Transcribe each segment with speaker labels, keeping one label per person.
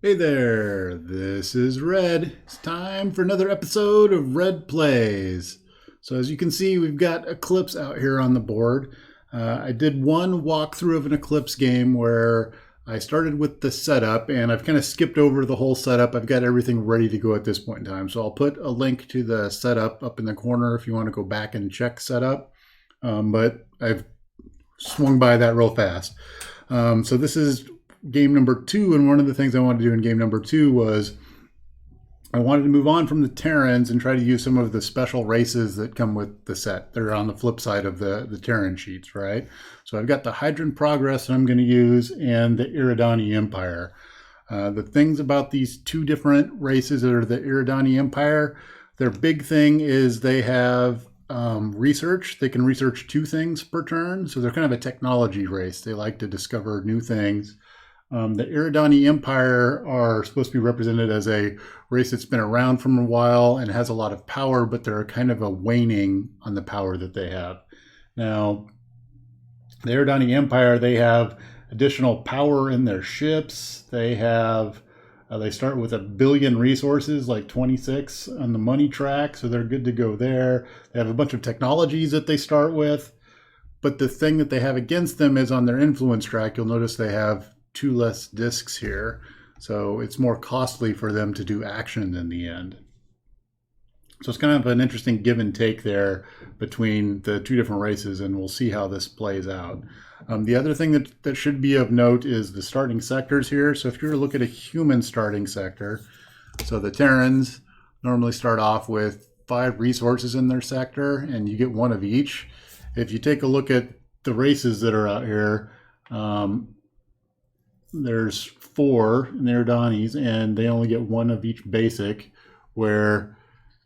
Speaker 1: Hey there, this is Red. It's time for another episode of Red Plays. So as you can see, we've got Eclipse out here on the board. I did one walkthrough of an Eclipse game where I started with the setup and I've kind of skipped over the whole setup. I've got everything ready to go at this point in time. So I'll put a link to the setup up in the corner if you want to go back and check setup. But I've swung by that real fast. So this is game number 2, and one of the things I wanted to do in game number 2 was I wanted to move on from the Terrans and try to use some of the special races that come with the set. They're on the flip side of the Terran sheets, right? So I've got the Hydran Progress that I'm going to use and the Eridani Empire. The things about these two different races that are the Eridani Empire, their big thing is they have research. They can research 2 things per turn, so they're kind of a technology race. They like to discover new things. The Eridani Empire are supposed to be represented as a race that's been around for a while and has a lot of power, but they're kind of a waning on the power that they have. Now, the Eridani Empire, they have additional power in their ships. They start with 1 billion resources, like 26 on the money track, so they're good to go there. They have a bunch of technologies that they start with, but the thing that they have against them is on their influence track. You'll notice they have 2 less discs here, so it's more costly for them to do action in the end. So it's kind of an interesting give and take there between the 2 different races, and we'll see how this plays out. The other thing that should be of note is the starting sectors here. So if you were to look at a human starting sector, so the Terrans normally start off with 5 resources in their sector, and you get 1 of each. If you take a look at the races that are out here, there's 4 in the Eridanis, and they only get 1 of each basic, where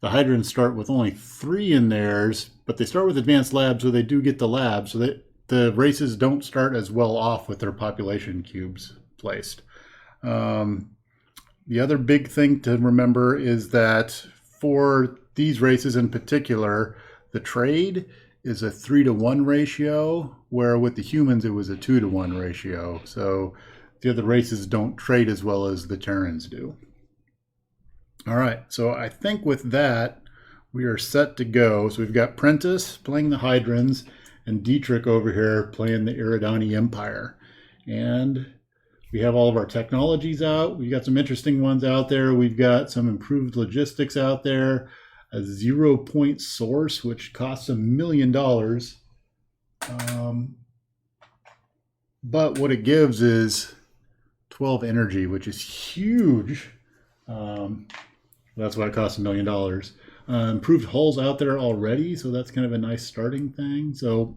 Speaker 1: the Hydrans start with only 3 in theirs, but they start with advanced labs, so they do get the labs, so that the races don't start as well off with their population cubes placed. The other big thing to remember is that for these races in particular, the trade is a 3-to-1 ratio, where with the humans it was a 2-to-1 ratio. So the other races don't trade as well as the Terrans do. All right, so I think with that, we are set to go. So we've got Prentice playing the Hydrans and Dietrich over here playing the Eridani Empire. And we have all of our technologies out. We've got some interesting ones out there. We've got some improved logistics out there, a 0-point source, which costs $1 million. But what it gives is 12 energy, which is huge. That's why it costs $1 million. Improved hulls out there already, so that's kind of a nice starting thing. So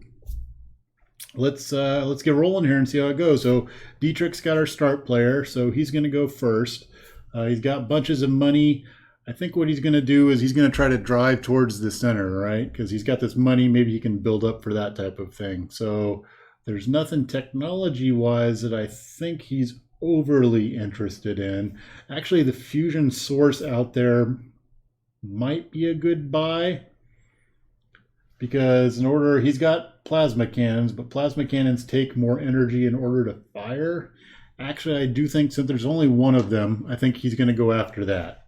Speaker 1: let's get rolling here and see how it goes. So Dietrich's got our start player, so he's going to go first. He's got bunches of money. I think what he's going to do is he's going to try to drive towards the center, right? Because he's got this money. Maybe he can build up for that type of thing. So there's nothing technology-wise that I think he's overly interested in. Actually, the fusion source out there might be a good buy, because he's got plasma cannons, but plasma cannons take more energy in order to fire. Actually, I do think since there's only 1 of them, I think he's going to go after that.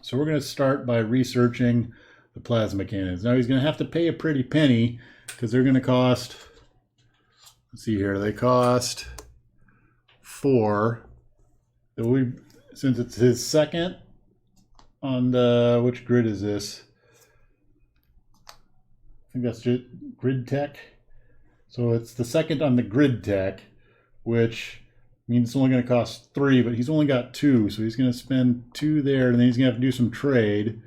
Speaker 1: So we're going to start by researching the plasma cannons. Now he's going to have to pay a pretty penny, because they're going to cost, let's see here, they cost 4. Since it's his second on the, which grid is this? I think that's just grid tech. So it's the second on the grid tech, which means it's only going to cost 3, but he's only got 2, so he's going to spend 2 there, and then he's going to have to do some trade.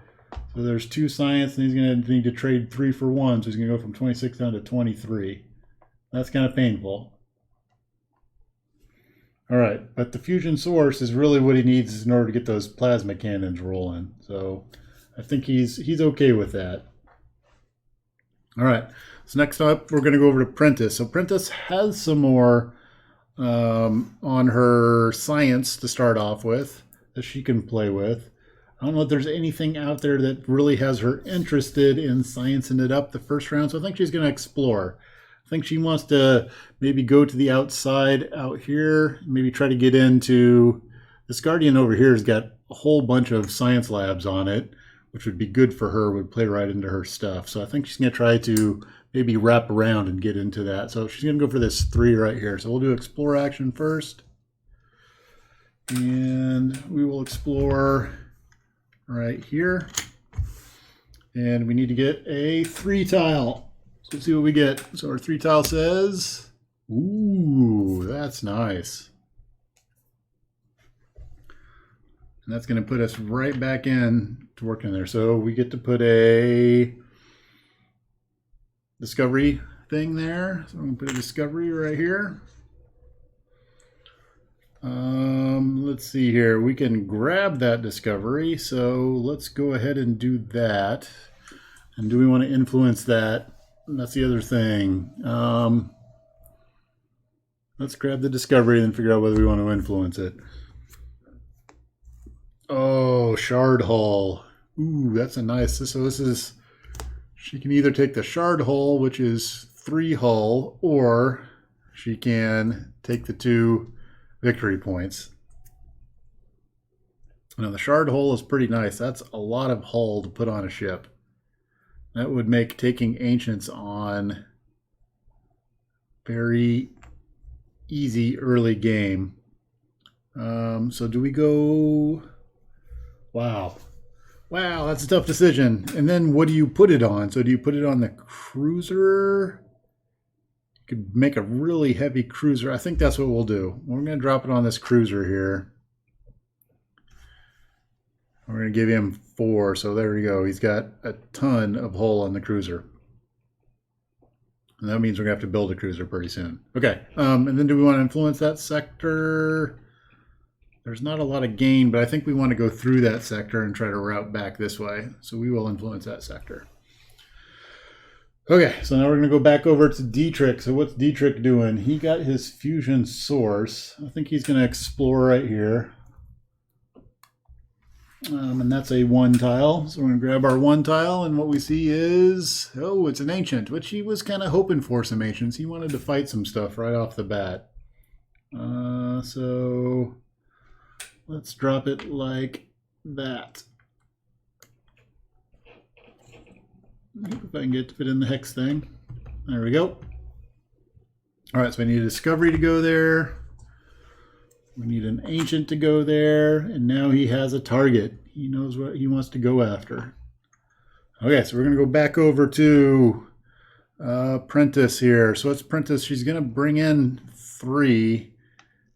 Speaker 1: So there's 2 science, and he's going to need to trade 3 for 1, so he's going to go from 26 down to 23. That's kind of painful. All right, but the fusion source is really what he needs in order to get those plasma cannons rolling. So I think he's okay with that. All right, so next up, we're going to go over to Prentice. So Prentice has some more on her science to start off with that she can play with. I don't know if there's anything out there that really has her interested in sciencing it up the first round, so I think she's going to explore. think she wants to maybe go to the outside out here, maybe try to get into this Guardian over here. Has got a whole bunch of science labs on it, which would be good for her, would play right into her stuff. So I think she's going to try to maybe wrap around and get into that. So she's going to go for this 3 right here. So we'll do explore action first. And we will explore right here. And we need to get a 3 tile. So let's see what we get. So our 3 tile says, ooh, that's nice. And that's going to put us right back in to working there. So we get to put a discovery thing there. So I'm going to put a discovery right here. Let's see here. We can grab that discovery. So let's go ahead and do that. And do we want to influence that? And that's the other thing. Let's grab the discovery and figure out whether we want to influence it. Oh, shard hull. Ooh, that's a nice. So this is, she can either take the shard hull, which is 3 hull, or she can take the 2 victory points. Now the shard hull is pretty nice. That's a lot of hull to put on a ship. That would make taking ancients on very easy early game. So do we go? Wow, that's a tough decision. And then what do you put it on? So do you put it on the cruiser? You could make a really heavy cruiser. I think that's what we'll do. We're going to drop it on this cruiser here. We're going to give him 4. So there we go. He's got a ton of hull on the cruiser. And that means we're going to have to build a cruiser pretty soon. Okay. And then do we want to influence that sector? There's not a lot of gain, but I think we want to go through that sector and try to route back this way. So we will influence that sector. Okay, so now we're going to go back over to Dietrich. So what's Dietrich doing? He got his fusion source. I think he's going to explore right here. And that's a 1 tile. So we're going to grab our 1 tile, and what we see is, oh, it's an ancient, which he was kind of hoping for some ancients. He wanted to fight some stuff right off the bat. So let's drop it like that. If I can get to fit in the hex thing. There we go. All right, so we need a discovery to go there. We need an ancient to go there. And now he has a target. He knows what he wants to go after. Okay, so we're going to go back over to Prentice here. So it's Prentice. She's going to bring in 3.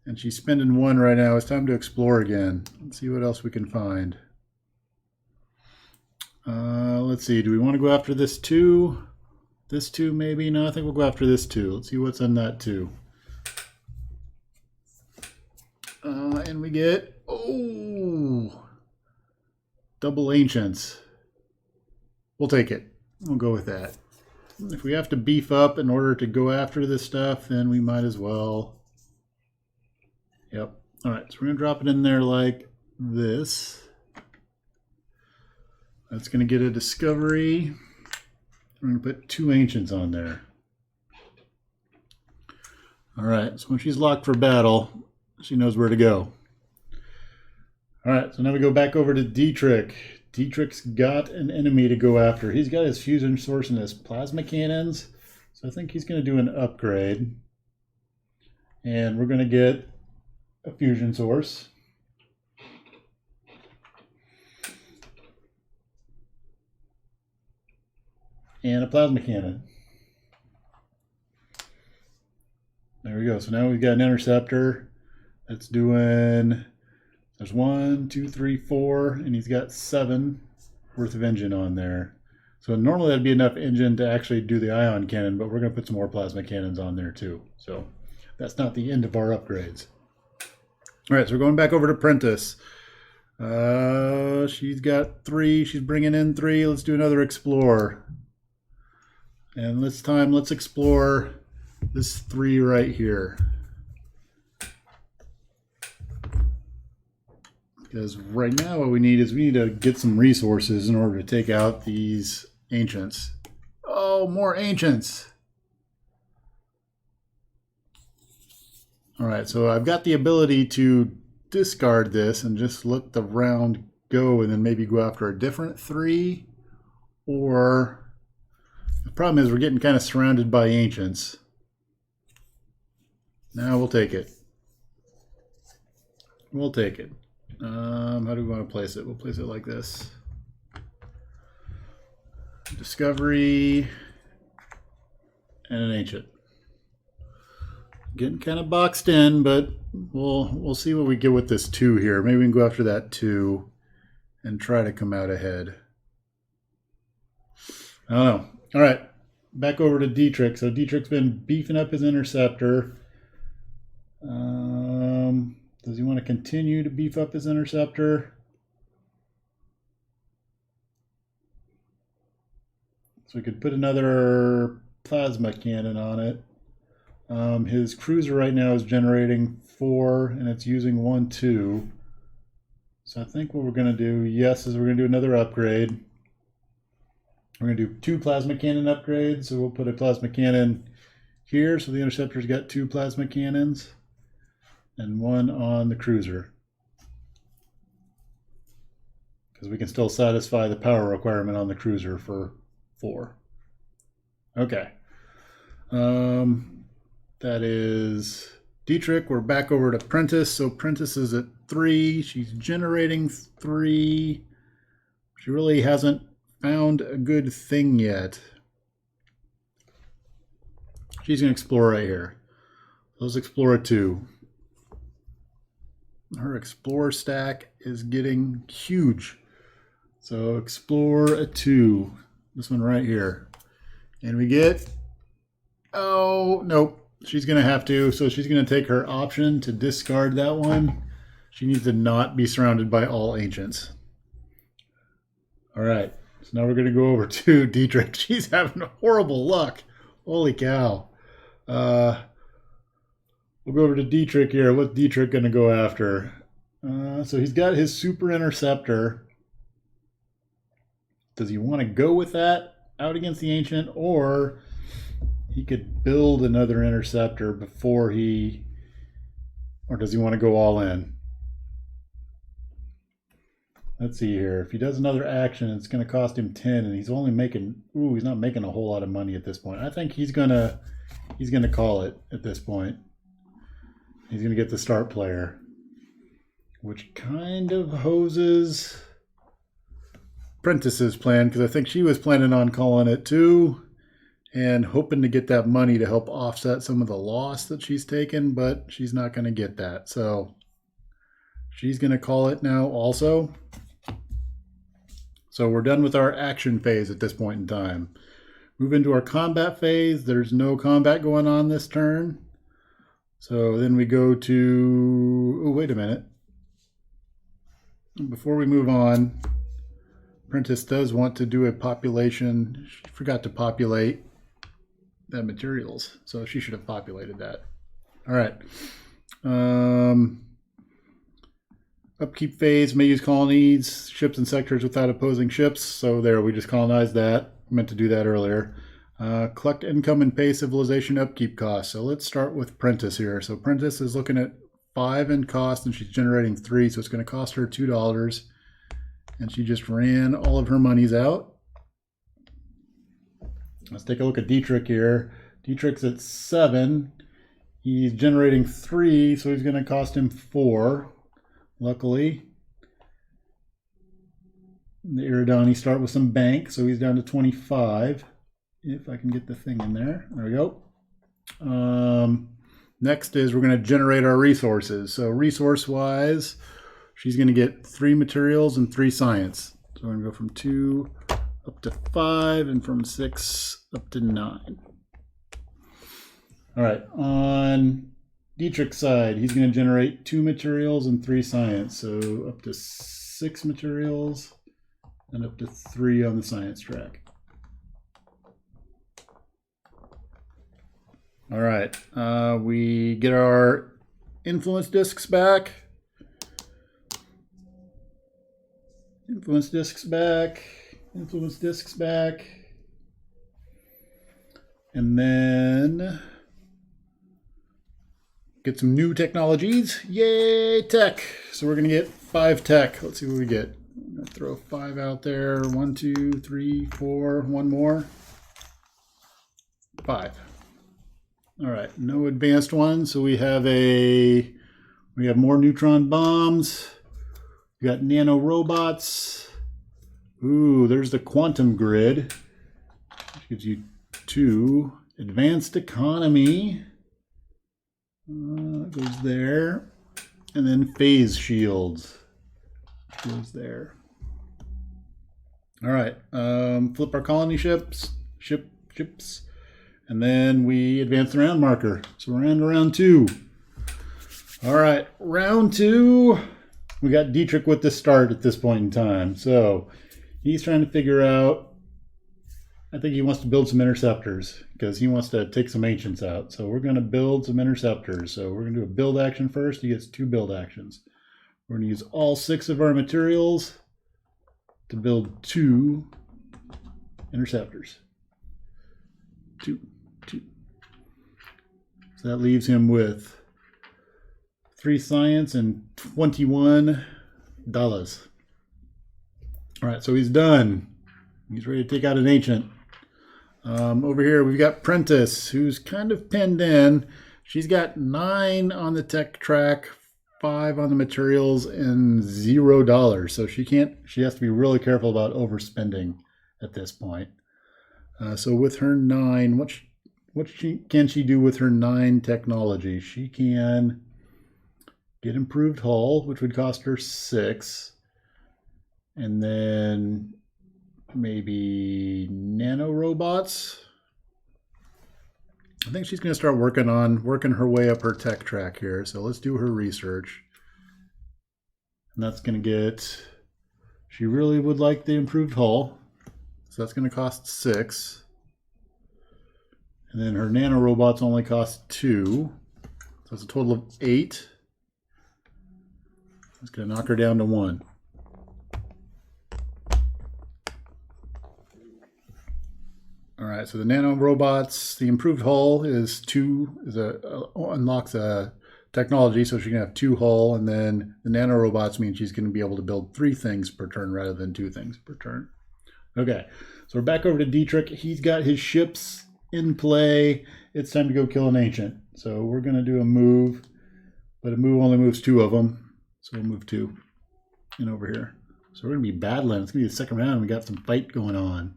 Speaker 1: And she's spending 1 right now. It's time to explore again. Let's see what else we can find. Let's see. Do we want to go after this 2? This 2 maybe? No, I think we'll go after this 2. Let's see what's on that 2. And we get, oh, double ancients. We'll take it. We'll go with that. If we have to beef up in order to go after this stuff, then we might as well. Yep. All right, so we're going to drop it in there like this. That's going to get a discovery. We're going to put 2 ancients on there. All right, so when she's locked for battle, she knows where to go. All right, so now we go back over to Dietrich. Dietrich's got an enemy to go after. He's got his fusion source and his plasma cannons. So I think he's going to do an upgrade. And we're going to get a fusion source. And a plasma cannon. There we go. So now we've got an interceptor that's doing, there's 1, 2, 3, 4, and he's got 7 worth of engine on there. So normally that'd be enough engine to actually do the ion cannon, but we're going to put some more plasma cannons on there too. So that's not the end of our upgrades. All right, so we're going back over to Prentice. She's got 3. She's bringing in 3. Let's do another explore. And this time, let's explore this 3 right here. Because right now what we need is we need to get some resources in order to take out these ancients. Oh, more ancients. All right, so I've got the ability to discard this and just let the round go and then maybe go after a different 3. Or the problem is we're getting kind of surrounded by ancients. Now we'll take it. We'll take it. How do we want to place it? We'll place it like this. Discovery and an ancient. Getting kind of boxed in, but we'll see what we get with this 2 here. Maybe we can go after that 2 and try to come out ahead. I don't know. All right, back over to Dietrich. So Dietrich's been beefing up his interceptor. Does he want to continue to beef up his interceptor? So we could put another plasma cannon on it. His cruiser right now is generating 4, and it's using 1, 2. So I think what we're going to do, yes, is we're going to do another upgrade. We're going to do 2 plasma cannon upgrades. So we'll put a plasma cannon here. So the interceptor's got 2 plasma cannons and 1 on the cruiser, because we can still satisfy the power requirement on the cruiser for 4. Okay. That is Dietrich. We're back over to Prentice. So Prentice is at 3. She's generating 3. She really hasn't found a good thing yet. She's going to explore right here. Let's explore a 2. Her explore stack is getting huge. So explore a 2. This one right here. And we get, oh, nope. She's going to have to. So she's going to take her option to discard that one. She needs to not be surrounded by all ancients. All right. So now we're going to go over to Dietrich. She's having horrible luck. Holy cow. We'll go over to Dietrich here. What's Dietrich going to go after? So he's got his super interceptor. Does he want to go with that out against the ancient, or he could build another interceptor before he, or does he want to go all in? Let's see here. If he does another action, it's going to cost him 10, and he's only making, he's not making a whole lot of money at this point. I think he's going to call it at this point. He's going to get the start player, which kind of hoses Prentice's plan, because I think she was planning on calling it too and hoping to get that money to help offset some of the loss that she's taken, but she's not going to get that. So she's going to call it now also. So we're done with our action phase at this point in time. Move into our combat phase. There's no combat going on this turn. So then we go to, oh, wait a minute. Before we move on, Prentice does want to do a population. She forgot to populate that materials, so she should have populated that. All right. Upkeep phase may use colonies, ships, and sectors without opposing ships. So there, we just colonized that. Meant to do that earlier. Collect income and pay civilization upkeep costs. So let's start with Prentice here. So Prentice is looking at 5 in cost, and she's generating 3, so it's going to cost her $2. And she just ran all of her monies out. Let's take a look at Dietrich here. Dietrich's at 7. He's generating 3, so he's going to cost him 4. Luckily, the Eridani start with some bank, so he's down to 25. If I can get the thing in there. There we go. Next is we're going to generate our resources. So resource-wise, she's going to get 3 materials and 3 science. So we're going to go from 2 up to 5 and from 6 up to 9. All right, on Dietrich's side, he's going to generate 2 materials and 3 science. So up to 6 materials and up to 3 on the science track. All right, we get our influence discs back. Influence discs back. Influence discs back. And then get some new technologies. Yay, tech. So we're going to get 5 tech. Let's see what we get. I'm going to throw 5 out there. 1, 2, 3, 4. One more. 5. All right, no advanced ones. So we have more neutron bombs. We got nano robots. Ooh, there's the quantum grid. Which gives you 2. Advanced economy. Goes there. And then phase shields. Goes there. All right. Flip our colony ships. And then we advance the round marker. So we're in round 2. All right. Round 2. We got Dietrich with the start at this point in time. So he's trying to figure out, I think he wants to build some interceptors because he wants to take some ancients out. So we're going to build some interceptors. So we're going to do a build action first. He gets 2 build actions. We're going to use all 6 of our materials to build 2 interceptors. 2. So that leaves him with 3 science and $21. All right, so he's done. He's ready to take out an ancient. Over here, we've got Prentice, who's kind of pinned in. She's got 9 on the tech track, 5 on the materials, and $0. So she has to be really careful about overspending at this point. So with her 9, what can she do with her 9 technology? She can get improved hull, which would cost her 6. And then maybe nano robots. I think she's going to start working her way up her tech track here. So let's do her research. And that's going to get, she really would like the improved hull. So that's going to cost 6. And then her nano robots only cost 2. So it's a total of 8. It's going to knock her down to 1. All right, so the nano robots, the improved hull is 2, unlocks a technology, so she can have 2 hull, and then the nano robots mean she's going to be able to build 3 things per turn rather than 2 things per turn. Okay, so we're back over to Dietrich. He's got his ships in play. It's time to go kill an ancient. So we're going to do a move, but a move only moves 2 of them. So we'll move 2 in over here. So we're going to be battling. It's going to be the second round. We got some fight going on.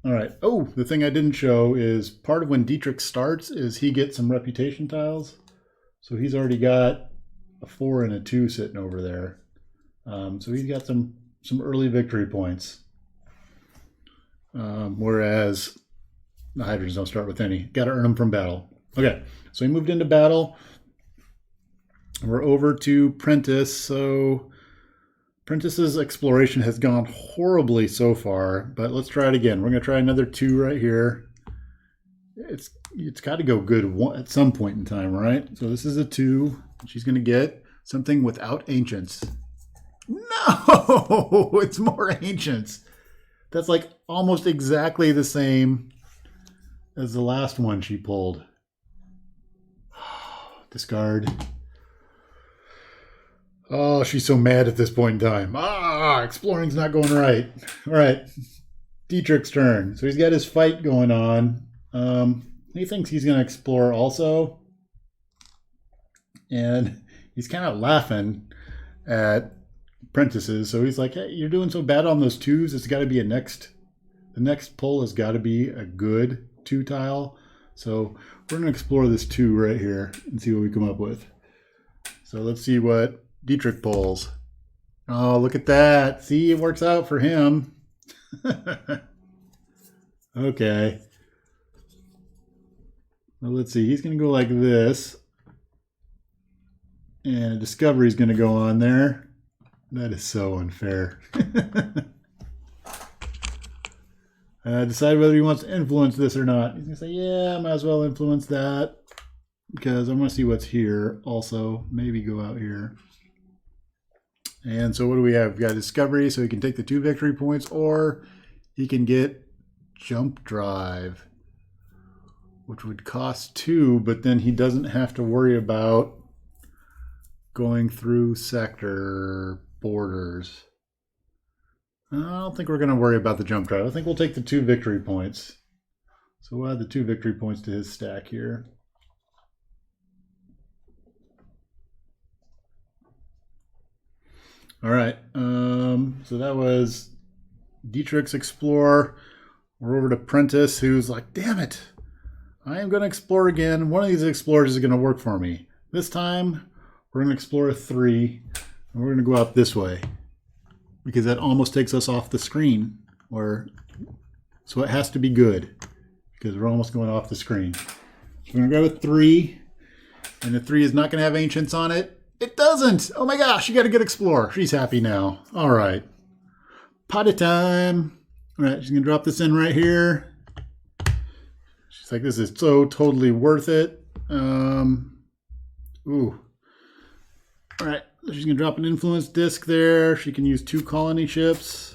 Speaker 1: All right. Oh, the thing I didn't show is part of when Dietrich starts is he gets some reputation tiles. So he's already got a 4 and a 2 sitting over there. So he's got some early victory points. Whereas the Hydrans don't start with any. Got to earn them from battle. Okay. So he moved into battle. We're over to Prentice. So Prentice's exploration has gone horribly so far, but let's try it again. We're going to try another 2 right here. It's got to go good at some point in time, right? So this is a 2. She's going to get something without ancients. No, it's more ancients. That's like almost exactly the same as the last one she pulled. Discard. Oh, she's so mad at this point in time. Exploring's not going right. All right, Dietrich's turn. So he's got his fight going on. He thinks he's going to explore also. And he's kind of laughing at Prentices. So he's like, hey, you're doing so bad on those 2s. It's got to be the next pull has got to be a good 2 tile. So we're going to explore this 2 right here and see what we come up with. So let's see what Dietrich pulls. Oh, look at that. See, it works out for him. Okay. Well, let's see. He's going to go like this. And Discovery's going to go on there. That is so unfair. Decide whether he wants to influence this or not. He's going to say, yeah, I might as well influence that. Because I want to see what's here also. Maybe go out here. And so what do we have? We've got Discovery, so he can take the 2 victory points, or he can get Jump Drive, which would cost 2, but then he doesn't have to worry about going through sector borders. I don't think we're going to worry about the jump drive. I think we'll take the 2 victory points. So we'll add the 2 victory points to his stack here. All right, so that was Dietrich's Explore. We're over to Prentice, who's like, damn it, I am going to explore again. One of these explorers is going to work for me. This time, we're going to explore a 3, and we're going to go out this way, because that almost takes us off the screen. So it has to be good, because we're almost going off the screen. So we're going to grab a 3, and the 3 is not going to have Ancients on it. It doesn't! Oh my gosh, you got a good Explorer. She's happy now. All right. Potty time. All right, she's going to drop this in right here. She's like, this is so totally worth it. Ooh. All right, she's going to drop an influence disc there. She can use 2 colony ships.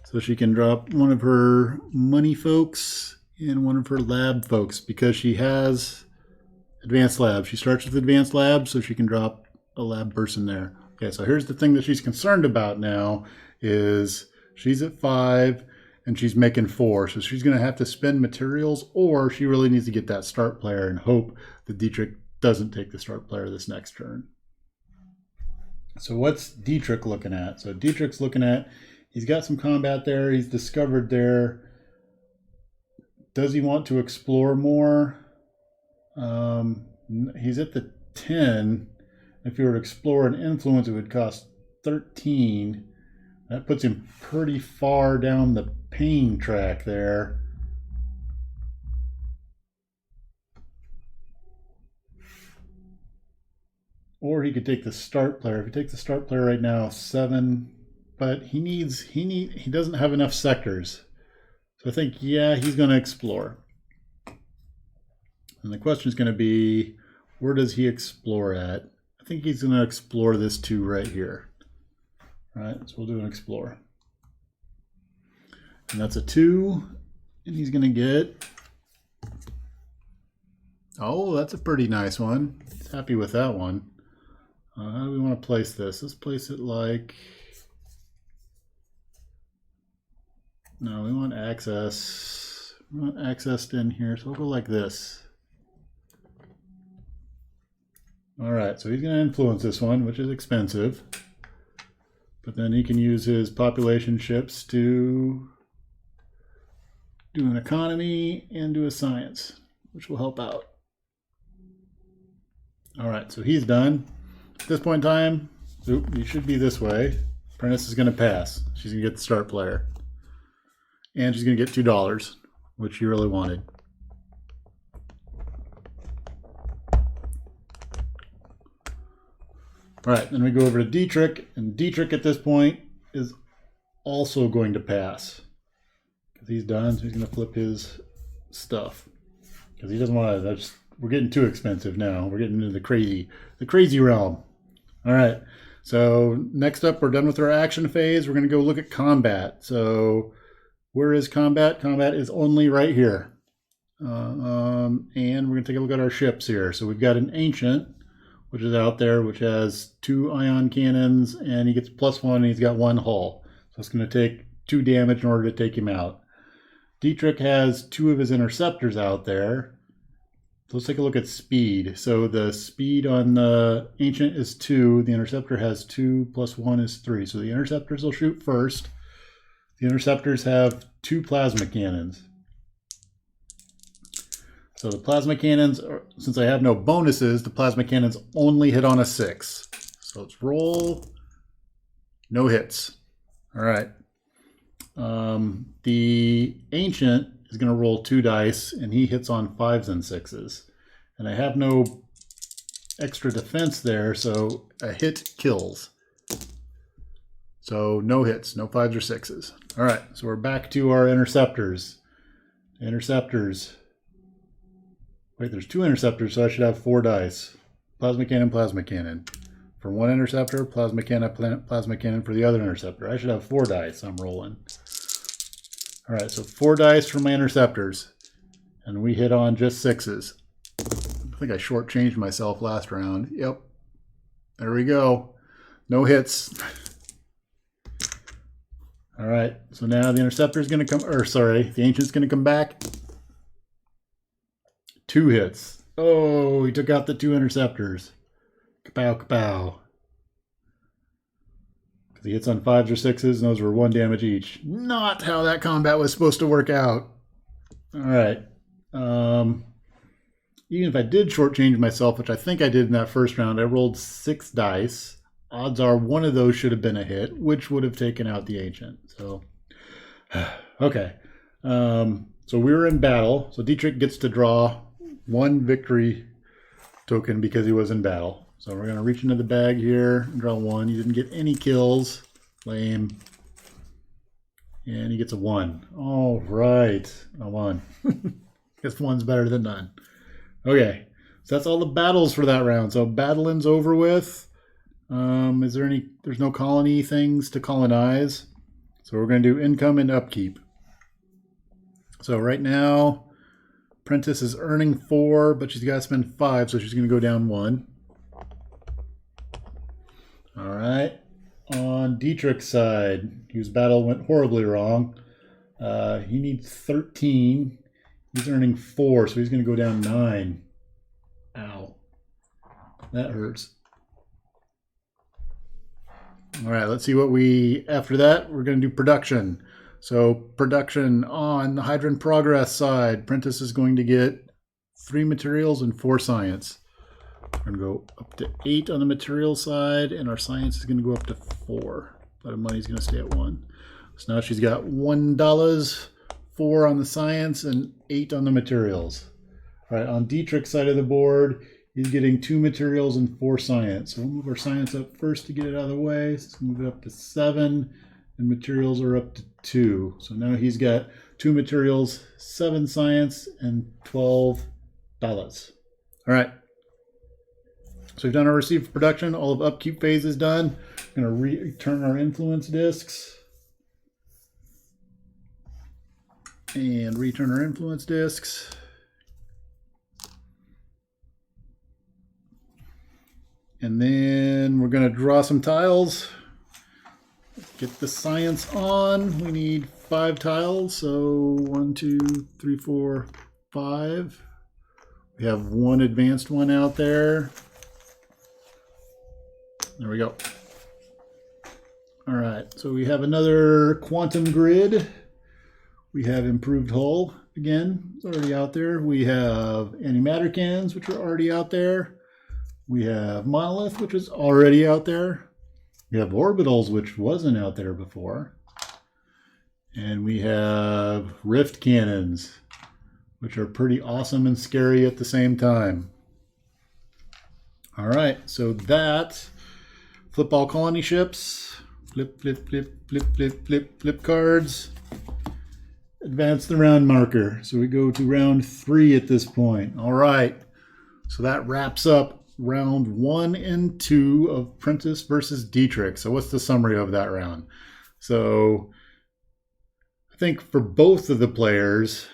Speaker 1: So she can drop one of her money folks and one of her lab folks because she has advanced lab. She starts with advanced lab, so she can drop a lab person there. Okay, so here's the thing that she's concerned about now is she's at 5 and she's making 4. So she's going to have to spend materials, or she really needs to get that start player and hope that Dietrich doesn't take the start player this next turn. So what's Dietrich looking at? So Dietrich's looking at, he's got some combat there. He's discovered there. Does he want to explore more? He's at the 10. If you were to explore an influence, it would cost 13. That puts him pretty far down the pain track there. Or he could take the start player. If he takes the start player right now, 7, but he doesn't have enough sectors. So I think, yeah, he's going to explore. And the question is going to be, where does he explore at? I think he's going to explore this 2 right here. All right, so we'll do an explore. And that's a 2, and he's going to get, oh, that's a pretty nice one. He's happy with that one. How do we want to place this? Let's place it like, no, we want access. We want accessed in here, so we'll go like this. All right, so he's going to influence this one, which is expensive. But then he can use his population ships to do an economy and do a science, which will help out. All right, so he's done. At this point in time, he should be this way. Prentice is going to pass. She's going to get the start player. And she's going to get $2, which she really wanted. All right, then we go over to Dietrich, and Dietrich at this point is also going to pass. Because he's done, so he's going to flip his stuff. Because he doesn't want to, we're getting too expensive now. We're getting into the crazy realm. All right, so next up, we're done with our action phase. We're going to go look at combat. So where is combat? Combat is only right here. And we're going to take a look at our ships here. So we've got an Ancient, which is out there, which has 2 ion cannons, and he gets +1, and he's got 1 hull. So it's going to take 2 damage in order to take him out. Dietrich has 2 of his interceptors out there. So let's take a look at speed. So the speed on the Ancient is 2. The interceptor has 2 + 1 is 3. So the interceptors will shoot first. The interceptors have 2 plasma cannons. So the plasma cannons, since I have no bonuses, the plasma cannons only hit on a 6. So let's roll. No hits. All right. The Ancient is going to roll 2 dice, and he hits on 5s and 6s. And I have no extra defense there, so a hit kills. So no hits, no 5s or 6s. All right, so we're back to our interceptors. Interceptors. Wait, there's 2 interceptors, so I should have 4 dice. Plasma cannon, plasma cannon. For 1 interceptor, plasma cannon for the other interceptor. I should have 4 dice I'm rolling. All right, so 4 dice for my interceptors. And we hit on just 6s. I think I shortchanged myself last round. Yep. There we go. No hits. All right. So now the interceptor is going to come, or sorry, the ancient's going to come back. 2 hits. Oh, he took out the 2 interceptors. Kapow, kapow. Because he hits on 5s or 6s, and those were 1 damage each. Not how that combat was supposed to work out. All right. Even if I did shortchange myself, which I think I did in that first round, I rolled 6 dice. Odds are one of those should have been a hit, which would have taken out the ancient. So, okay. So we were in battle. So Dietrich gets to draw 1 victory token because he was in battle. So we're going to reach into the bag here and draw 1. He didn't get any kills. Lame. And he gets a 1. All right. A 1. Guess 1's better than none. Okay. So that's all the battles for that round. So battling's over with. Is there any... There's no colony things to colonize. So we're going to do income and upkeep. So right now, Prentice is earning 4, but she's got to spend 5, so she's going to go down 1. All right. On Dietrich's side, whose battle went horribly wrong, he needs 13. He's earning 4, so he's going to go down 9. Ow. That hurts. All right, let's see what we... After that, we're going to do production. So production on the Hydran progress side, Prentice is going to get 3 materials and 4 science. We're going to go up to 8 on the material side, and our science is going to go up to 4. But our money's going to stay at 1. So now she's got $1, 4 on the science, and 8 on the materials. All right, on Dietrich's side of the board, he's getting 2 materials and 4 science. So we'll move our science up first to get it out of the way. So let's move it up to 7, and materials are up to 2. So now he's got 2 materials, 7 science, and $12. All right. So we've done our received production. All of upkeep phase is done. We're going to return our influence discs. And return our influence discs. And then we're going to draw some tiles. Get the science on. We need 5 tiles. So 1, 2, 3, 4, 5. We have 1 advanced one out there. There we go. All right, so we have another quantum grid. We have improved hull again. It's already out there. We have antimatter cans, which are already out there. We have monolith, which is already out there. We have orbitals, which wasn't out there before. And we have rift cannons, which are pretty awesome and scary at the same time. All right, so that... Flip all colony ships. Flip, flip, flip, flip, flip, flip, flip cards. Advance the round marker. So we go to round 3 at this point. All right. So that wraps up round 1 and 2 of Prentice versus Dietrich. So what's the summary of that round? So I think for both of the players,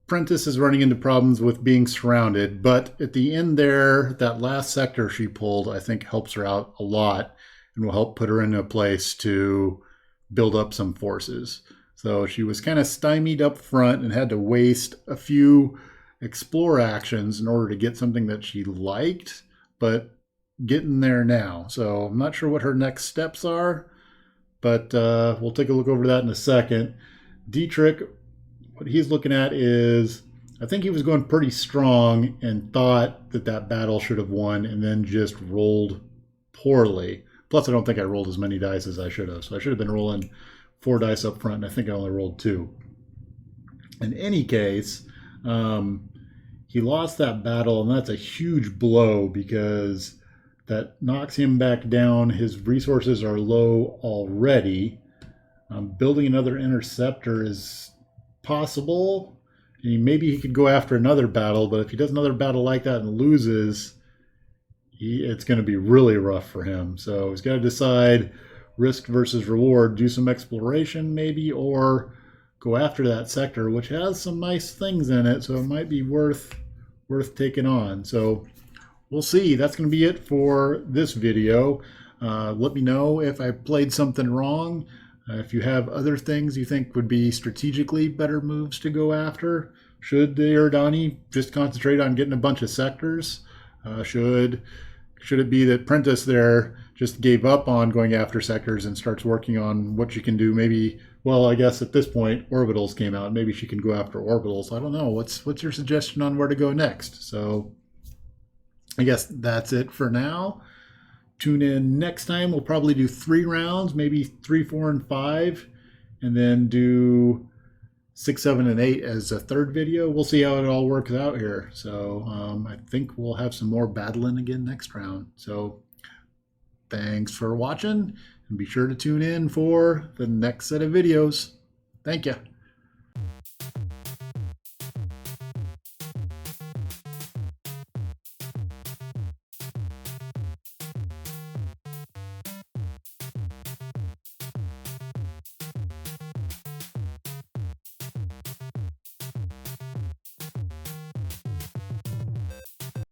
Speaker 1: Prentice is running into problems with being surrounded, but at the end there, that last sector she pulled, I think helps her out a lot and will help put her in a place to build up some forces. So she was kind of stymied up front and had to waste a few explore actions in order to get something that she liked, but getting there now. So I'm not sure what her next steps are, but we'll take a look over that in a second. Dietrich, what he's looking at is, I think he was going pretty strong and thought that that battle should have won and then just rolled poorly. Plus, I don't think I rolled as many dice as I should have. So I should have been rolling 4 dice up front, and I think I only rolled 2. In any case, he lost that battle, and that's a huge blow because that knocks him back down. His resources are low already. Building another interceptor is possible. Maybe he could go after another battle, but if he does another battle like that and loses, it's going to be really rough for him. So he's got to decide risk versus reward, do some exploration maybe, or go after that sector, which has some nice things in it, so it might be worth taking on. So we'll see. That's going to be it for this video. Let me know if I played something wrong. If you have other things you think would be strategically better moves to go after. Should the Eridani just concentrate on getting a bunch of sectors? Should it be that Prentice there just gave up on going after sectors and starts working on what she can do? Maybe, well, I guess at this point orbitals came out. Maybe she can go after orbitals. I don't know. What's your suggestion on where to go next? So I guess that's it for now. Tune in next time. We'll probably do 3 rounds, maybe 3, 4, and 5, and then do 6, 7, and 8 as a third video. We'll see how it all works out here. So I think we'll have some more battling again next round. So thanks for watching, and be sure to tune in for the next set of videos. Thank you.